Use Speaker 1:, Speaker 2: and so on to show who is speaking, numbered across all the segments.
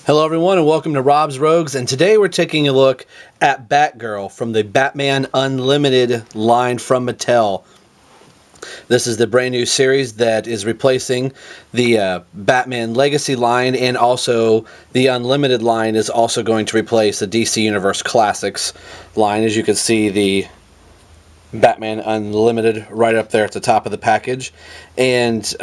Speaker 1: Hello everyone and welcome to Rob's Rogues, and today we're taking a look at Batgirl from the Batman Unlimited line from Mattel. This is the brand new series that is replacing the Batman Legacy line, and also the Unlimited line is also going to replace the DC Universe Classics line. As you can see, the Batman Unlimited right up there at the top of the package. And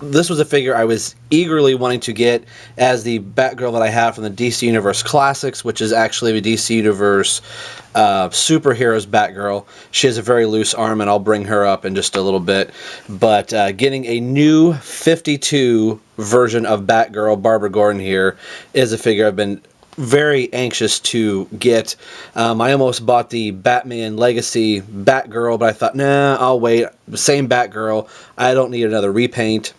Speaker 1: this was a figure I was eagerly wanting to get as the Batgirl that I have from the DC Universe Classics, which is actually the DC Universe Superheroes Batgirl. She has a very loose arm, and I'll bring her up in just a little bit. But getting a new 52 version of Batgirl, Barbara Gordon, here is a figure I've been very anxious to get. I almost bought the Batman Legacy Batgirl, but I thought, nah, I'll wait. Same Batgirl. I don't need another repaint.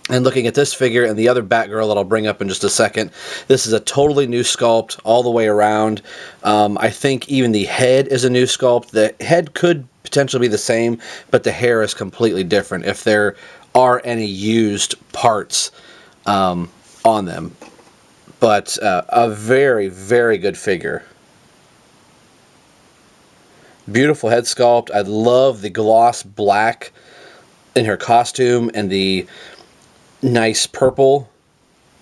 Speaker 1: And looking at this figure and the other Batgirl that I'll bring up in just a second, this is a totally new sculpt all the way around. I think even the head is a new sculpt. The head could potentially be the same, but the hair is completely different if there are any used parts on them. But a very, very good figure. Beautiful head sculpt. I love the gloss black in her costume and the nice purple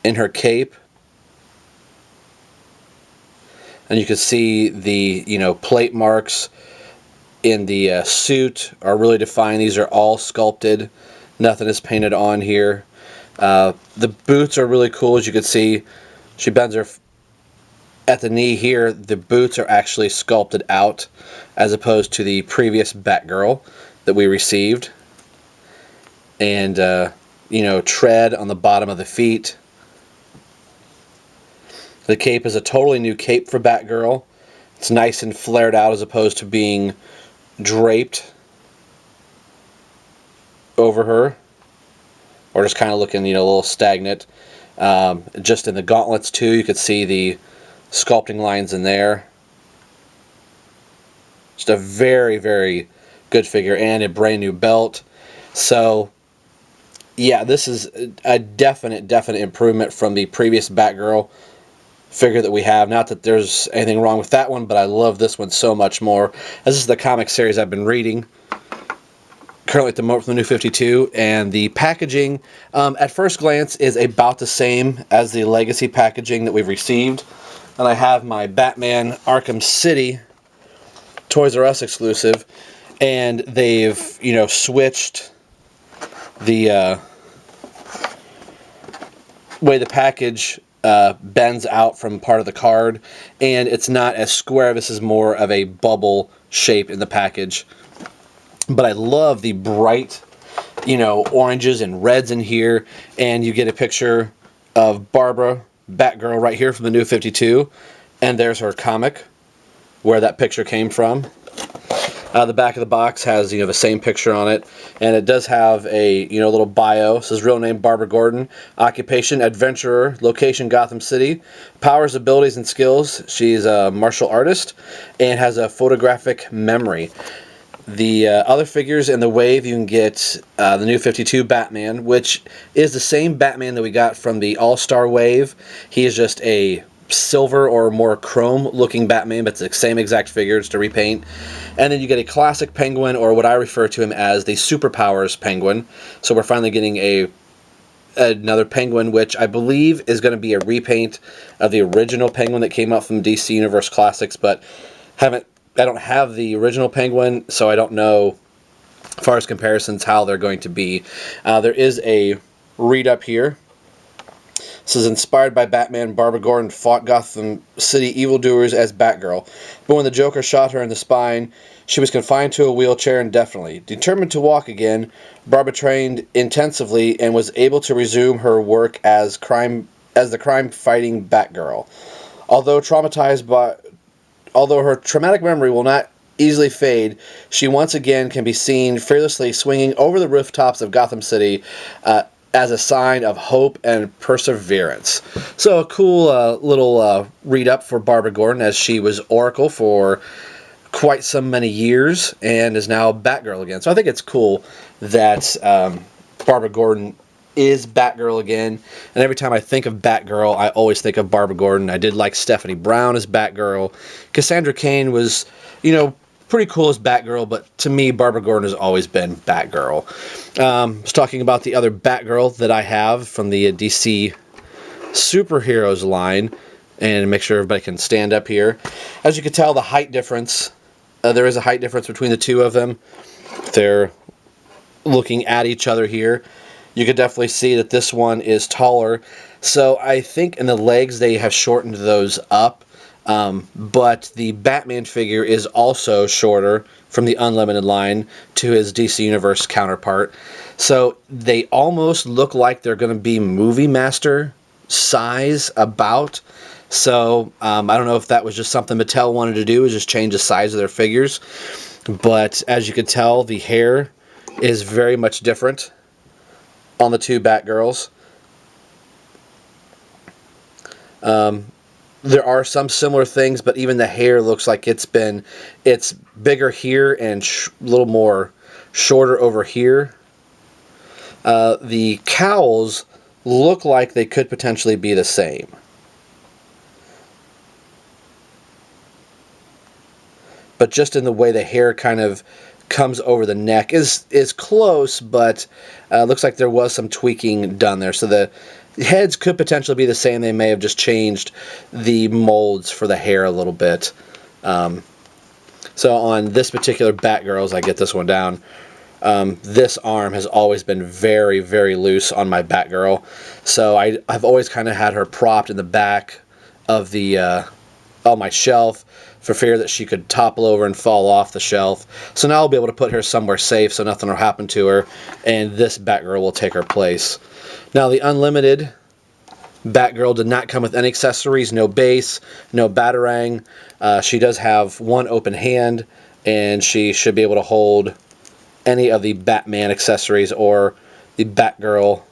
Speaker 1: in her cape. And you can see the, plate marks in the suit are really defined. These are all sculpted. Nothing is painted on here. The boots are really cool. As you can see, she bends her at the knee here. The boots are actually sculpted out as opposed to the previous Batgirl that we received. And, tread on the bottom of the feet. The cape is a totally new cape for Batgirl. It's nice and flared out as opposed to being draped over her, or just kind of looking, a little stagnant. Just in the gauntlets too, you could see the sculpting lines in there. Just a very, very good figure, and a brand new belt. So yeah, this is a definite improvement from the previous Batgirl figure that we have. Not that there's anything wrong with that one, but I love this one so much more. This is the comic series I've been reading currently at the moment from the New 52, and the packaging at first glance is about the same as the Legacy packaging that we've received. And I have my Batman Arkham City Toys R Us exclusive, and they've switched the way the package bends out from part of the card, and it's not as square. This is more of a bubble shape in the package. But I love the bright, oranges and reds in here, and you get a picture of Barbara, Batgirl, right here from the New 52, and there's her comic, where that picture came from. The back of the box has, the same picture on it, and it does have a, little bio. It says real name Barbara Gordon, occupation adventurer, location Gotham City, powers, abilities, and skills. She's a martial artist and has a photographic memory. The other figures in the wave, you can get the New 52 Batman, which is the same Batman that we got from the All-Star wave. He is just a silver or more chrome looking Batman, but it's the same exact figures to repaint. And then you get a classic Penguin, or what I refer to him as the Superpowers Penguin. So we're finally getting another Penguin, which I believe is going to be a repaint of the original Penguin that came out from DC Universe Classics, but I don't have the original Penguin, so I don't know, as far as comparisons, how they're going to be. There is a read-up here. This is inspired by Batman. Barbara Gordon fought Gotham City evildoers as Batgirl, but when the Joker shot her in the spine, she was confined to a wheelchair indefinitely. Determined to walk again, Barbara trained intensively and was able to resume her work as the crime-fighting Batgirl. Although her traumatic memory will not easily fade, she once again can be seen fearlessly swinging over the rooftops of Gotham City as a sign of hope and perseverance. So a cool little read-up for Barbara Gordon, as she was Oracle for quite so many years and is now Batgirl again. So I think it's cool that Barbara Gordon is Batgirl again. And every time I think of Batgirl, I always think of Barbara Gordon. I did like Stephanie Brown as Batgirl. Cassandra Cain was, you know, pretty cool as Batgirl, but to me, Barbara Gordon has always been Batgirl. I was talking about the other Batgirl that I have from the DC Superheroes line, and make sure everybody can stand up here. As you can tell, the height difference, there is a height difference between the two of them. They're looking at each other here. You could definitely see that this one is taller. So I think in the legs they have shortened those up. But the Batman figure is also shorter from the Unlimited line to his DC Universe counterpart. So they almost look like they're going to be Movie Master size about. So I don't know if that was just something Mattel wanted to do, is just change the size of their figures. But as you can tell, the hair is very much different on the two Batgirls. There are some similar things, but even the hair looks like it's bigger here and a little more shorter over here. The cowls look like they could potentially be the same. But just in the way the hair kind of comes over the neck is close, but looks like there was some tweaking done there. So the heads could potentially be the same. They may have just changed the molds for the hair a little bit. So on this particular Batgirl, as I get this one down, this arm has always been very, very loose on my Batgirl. So I've always kind of had her propped in the back of the on my shelf for fear that she could topple over and fall off the shelf. So now I'll be able to put her somewhere safe so nothing will happen to her, and this Batgirl will take her place. Now the Unlimited Batgirl did not come with any accessories, no base, no Batarang. She does have one open hand, and she should be able to hold any of the Batman accessories or the Batgirl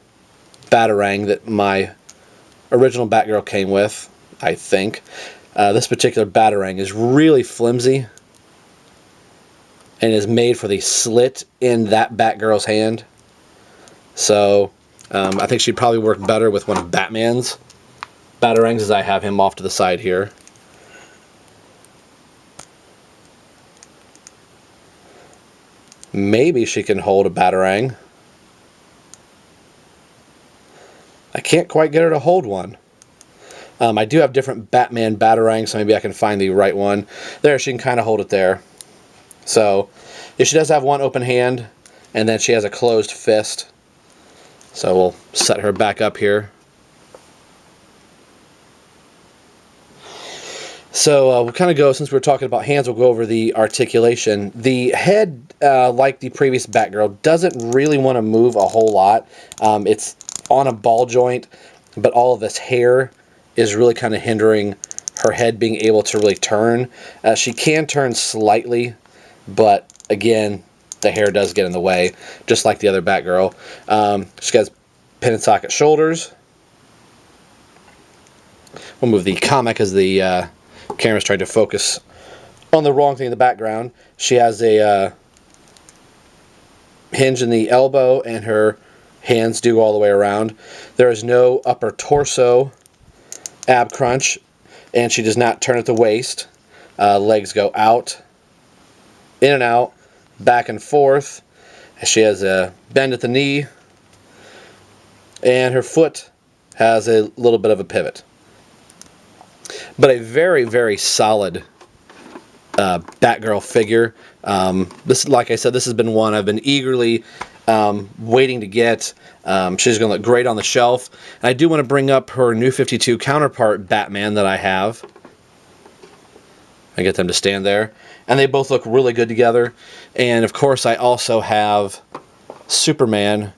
Speaker 1: Batarang that my original Batgirl came with, I think. This particular Batarang is really flimsy and is made for the slit in that Batgirl's hand. So I think she'd probably work better with one of Batman's Batarangs, as I have him off to the side here. Maybe she can hold a Batarang. I can't quite get her to hold one. I do have different Batman Batarangs, so maybe I can find the right one. There, she can kind of hold it there. So, yeah, she does have one open hand, and then she has a closed fist. So we'll set her back up here. So we'll kind of go, since we're talking about hands, we'll go over the articulation. The head, like the previous Batgirl, doesn't really want to move a whole lot. It's on a ball joint, but all of this hair is really kind of hindering her head being able to really turn. She can turn slightly, but again, the hair does get in the way, just like the other Batgirl. She has pin and socket shoulders. We'll move the comic as the camera's trying to focus on the wrong thing in the background. She has a hinge in the elbow, and her hands do all the way around. There is no upper torso ab crunch, and she does not turn at the waist. Legs go out, in and out, back and forth. She has a bend at the knee, and her foot has a little bit of a pivot. But a very, very solid Batgirl figure. This, like I said, this has been one I've been eagerly waiting to get. She's going to look great on the shelf. And I do want to bring up her New 52 counterpart Batman that I have. I get them to stand there. And they both look really good together. And of course I also have Superman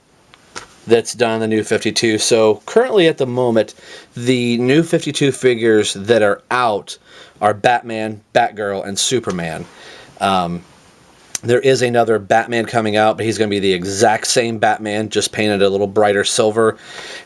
Speaker 1: that's done in the New 52. So currently at the moment, the New 52 figures that are out are Batman, Batgirl, and Superman. There is another Batman coming out, but he's going to be the exact same Batman, just painted a little brighter silver.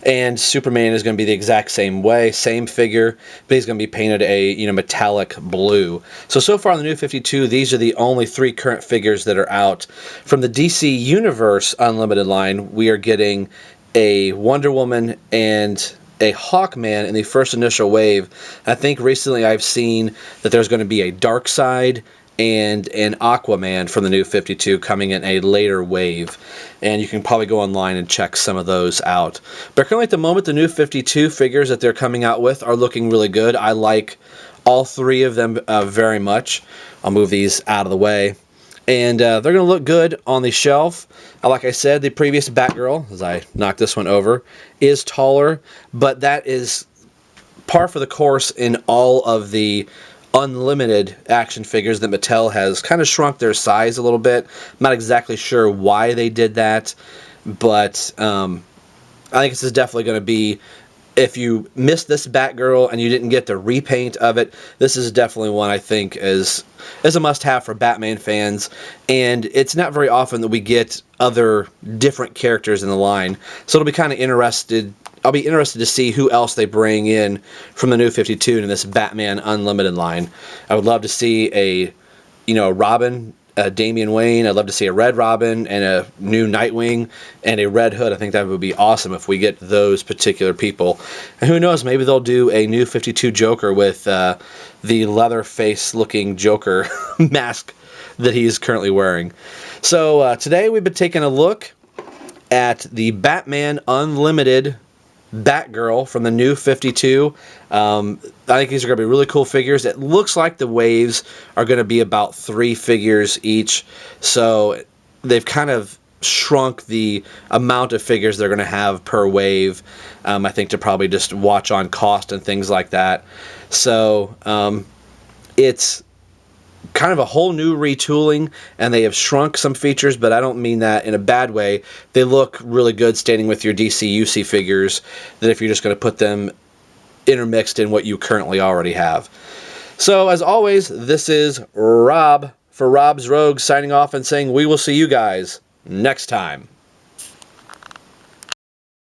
Speaker 1: And Superman is going to be the exact same way, same figure, but he's going to be painted a metallic blue. So far in the New 52, these are the only 3 current figures that are out. From the DC Universe Unlimited line, we are getting a Wonder Woman, and a Hawkman in the first initial wave. I think recently I've seen that there's going to be a Darkseid and an Aquaman from the New 52 coming in a later wave. And you can probably go online and check some of those out. But currently at the moment, the New 52 figures that they're coming out with are looking really good. I like all three of them very much. I'll move these out of the way. And they're going to look good on the shelf. Like I said, the previous Batgirl, as I knocked this one over, is taller. But that is par for the course in all of the Unlimited action figures that Mattel has kind of shrunk their size a little bit. I'm not exactly sure why they did that. But I think this is definitely going to be, if you missed this Batgirl and you didn't get the repaint of it, this is definitely one I think is a must-have for Batman fans. And it's not very often that we get other different characters in the line, so it'll be kind of interested. I'll be interested to see who else they bring in from the New 52 in this Batman Unlimited line. I would love to see a Robin. Damian Wayne. I'd love to see a Red Robin and a new Nightwing and a Red Hood. I think that would be awesome if we get those particular people. And who knows, maybe they'll do a New 52 Joker with the Leatherface-looking Joker mask that he's currently wearing. So today we've been taking a look at the Batman Unlimited Batgirl from the New 52. I think these are going to be really cool figures. It looks like the waves are going to be about 3 figures each, so they've kind of shrunk the amount of figures they're going to have per wave, I think, to probably just watch on cost and things like that. So it's kind of a whole new retooling, and they have shrunk some features, but I don't mean that in a bad way. They look really good standing with your DC UC figures, that if you're just going to put them intermixed in what you currently already have. So as always, this is Rob for Rob's Rogues signing off and saying we will see you guys next time.